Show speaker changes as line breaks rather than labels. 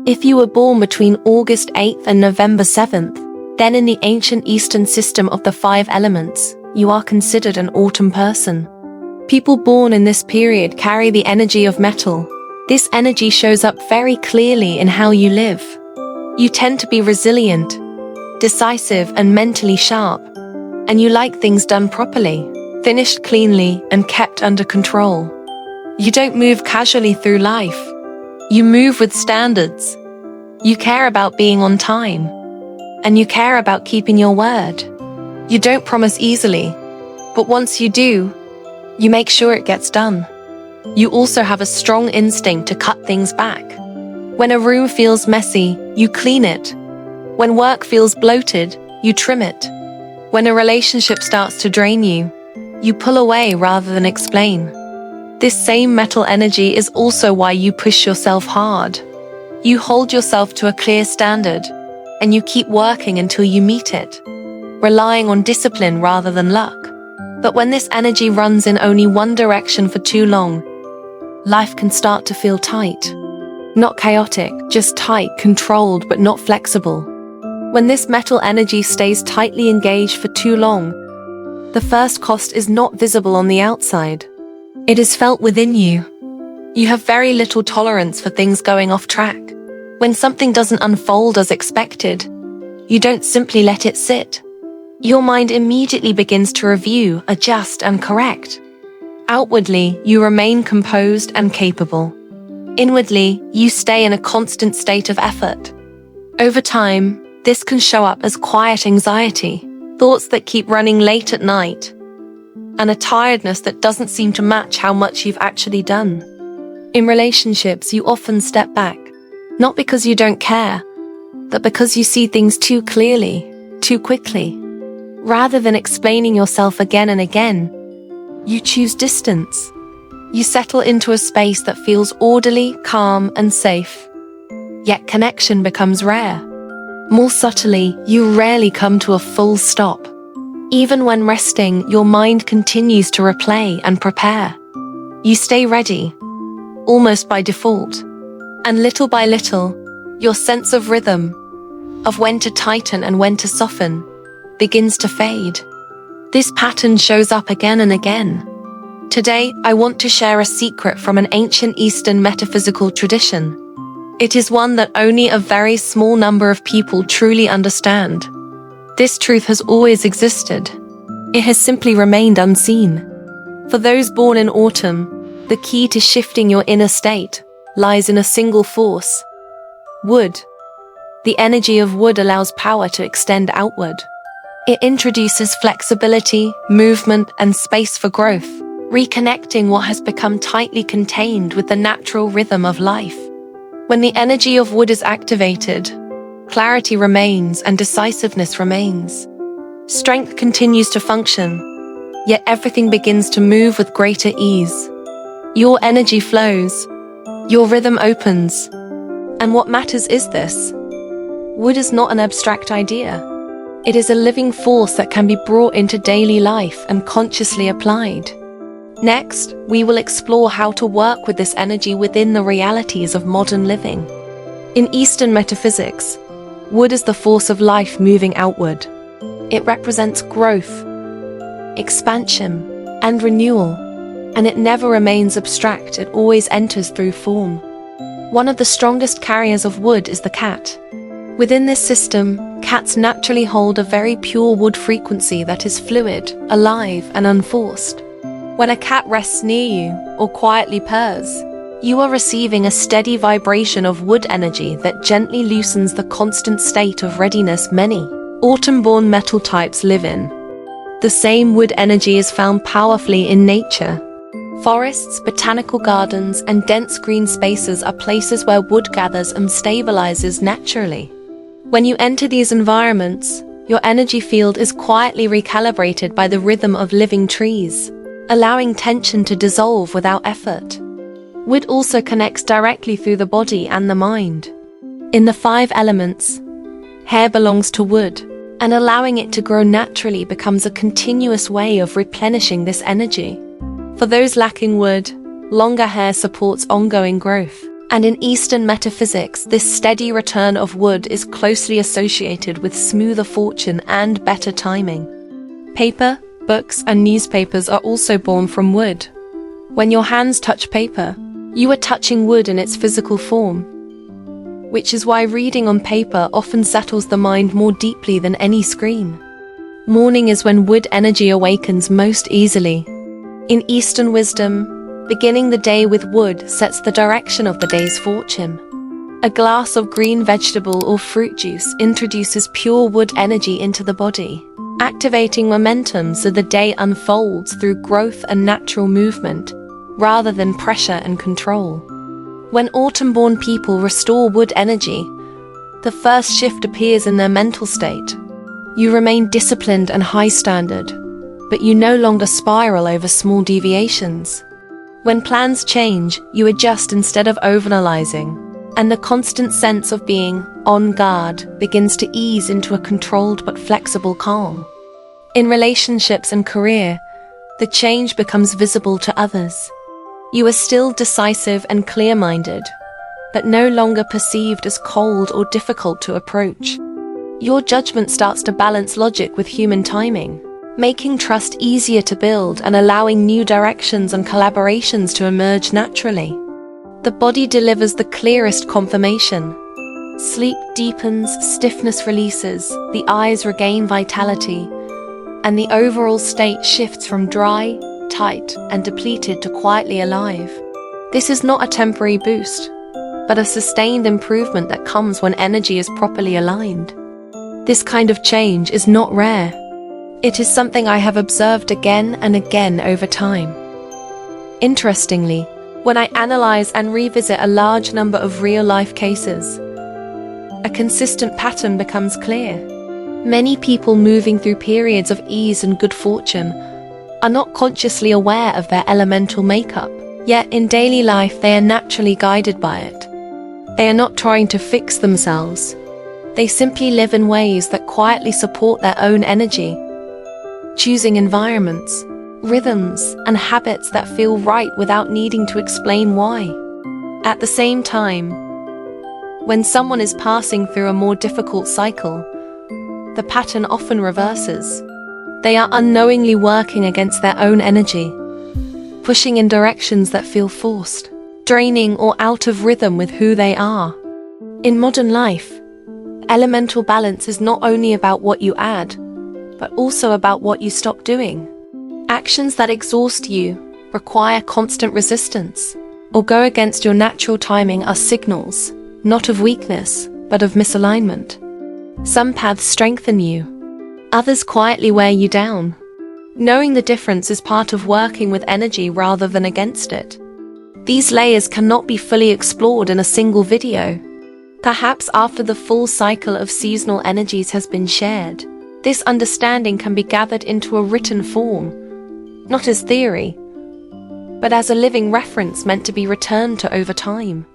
If you were born between August 8th and November 7th, then in the ancient Eastern system of the 5 elements, you are considered an autumn person. People born in this period carry the energy of metal. This energy shows up very clearly in how you live. You tend to be resilient, decisive and mentally sharp, and you like things done properly, finished cleanly and kept under control. You don't move casually through life. You move with standards. You care about being on time, and you care about keeping your word. You don't promise easily, but once you do, you make sure it gets done. You also have a strong instinct to cut things back. When a room feels messy, you clean it. When work feels bloated, you trim it. When a relationship starts to drain you, you pull away rather than explain. This same metal energy is also why you push yourself hard. You hold yourself to a clear standard, and you keep working until you meet it, relying on discipline rather than luck. But when this energy runs in only one direction for too long, life can start to feel tight. Not chaotic, just tight, controlled but not flexible. When this metal energy stays tightly engaged for too long, the first cost is not visible on the outside. It is felt within you. You have very little tolerance for things going off track. When something doesn't unfold as expected, you don't simply let it sit. Your mind immediately begins to review, adjust, and correct. Outwardly, you remain composed and capable. Inwardly, you stay in a constant state of effort. Over time, this can show up as quiet anxiety, thoughts that keep running late at night, and a tiredness that doesn't seem to match how much you've actually done. In relationships, you often step back, not because you don't care, but because you see things too clearly, too quickly. Rather than explaining yourself again and again, you choose distance. You settle into a space that feels orderly, calm, and safe. Yet connection becomes rare. More subtly, you rarely come to a full stop. Even when resting, your mind continues to replay and prepare. You stay ready, almost by default. And little by little, your sense of rhythm, of when to tighten and when to soften, begins to fade. This pattern shows up again and again. Today, I want to share a secret from an ancient Eastern metaphysical tradition. It is one that only a very small number of people truly understand. This truth has always existed. It has simply remained unseen. For those born in autumn, the key to shifting your inner state lies in a single force: wood. The energy of wood allows power to extend outward. It introduces flexibility, movement, and space for growth, reconnecting what has become tightly contained with the natural rhythm of life. When the energy of wood is activated, clarity remains and decisiveness remains. Strength continues to function, yet everything begins to move with greater ease. Your energy flows, your rhythm opens. And what matters is this: wood is not an abstract idea. It is a living force that can be brought into daily life and consciously applied. Next, we will explore how to work with this energy within the realities of modern living. In Eastern metaphysics, wood is the force of life moving outward. It represents growth, expansion, and renewal, and it never remains abstract, it always enters through form. One of the strongest carriers of wood is the cat. Within this system, cats naturally hold a very pure wood frequency that is fluid, alive, and unforced. When a cat rests near you or quietly purrs, you are receiving a steady vibration of wood energy that gently loosens the constant state of readiness many autumn-born metal types live in. The same wood energy is found powerfully in nature. Forests, botanical gardens, and dense green spaces are places where wood gathers and stabilizes naturally. When you enter these environments, your energy field is quietly recalibrated by the rhythm of living trees, allowing tension to dissolve without effort. Wood also connects directly through the body and the mind. In the 5 elements, hair belongs to wood, and allowing it to grow naturally becomes a continuous way of replenishing this energy. For those lacking wood, longer hair supports ongoing growth, And in Eastern metaphysics, this steady return of wood is closely associated with smoother fortune and better timing. Paper, books, and newspapers are also born from wood. When your hands touch paper, you are touching wood in its physical form, which is why reading on paper often settles the mind more deeply than any screen. Morning is when wood energy awakens most easily. In Eastern wisdom, beginning the day with wood sets the direction of the day's fortune. A glass of green vegetable or fruit juice introduces pure wood energy into the body, activating momentum so the day unfolds through growth and natural movement, rather than pressure and control. When autumn-born people restore wood energy, the first shift appears in their mental state. You remain disciplined and high-standard, but you no longer spiral over small deviations. When plans change, you adjust instead of overanalyzing, and the constant sense of being on guard begins to ease into a controlled but flexible calm. In relationships and career, the change becomes visible to others. You are still decisive and clear-minded, but no longer perceived as cold or difficult to approach. Your judgment starts to balance logic with human timing, making trust easier to build and allowing new directions and collaborations to emerge naturally. The body delivers the clearest confirmation. Sleep deepens, stiffness releases, the eyes regain vitality, and the overall state shifts from dry, tight, and depleted to quietly alive. This is not a temporary boost, but a sustained improvement that comes when energy is properly aligned. This kind of change is not rare. It is something I have observed again and again over time. Interestingly, when I analyze and revisit a large number of real-life cases, a consistent pattern becomes clear. Many people moving through periods of ease and good fortune are not consciously aware of their elemental makeup, yet in daily life they are naturally guided by it. They are not trying to fix themselves. They simply live in ways that quietly support their own energy, choosing environments, rhythms, and habits that feel right without needing to explain why. At the same time, when someone is passing through a more difficult cycle, the pattern often reverses. They are unknowingly working against their own energy, pushing in directions that feel forced, draining, or out of rhythm with who they are. In modern life, elemental balance is not only about what you add, but also about what you stop doing. Actions that exhaust you, require constant resistance, or go against your natural timing are signals, not of weakness, but of misalignment. Some paths strengthen you, others quietly wear you down. Knowing the difference is part of working with energy rather than against it. These layers cannot be fully explored in a single video. Perhaps after the full cycle of seasonal energies has been shared, this understanding can be gathered into a written form, not as theory, but as a living reference meant to be returned to over time.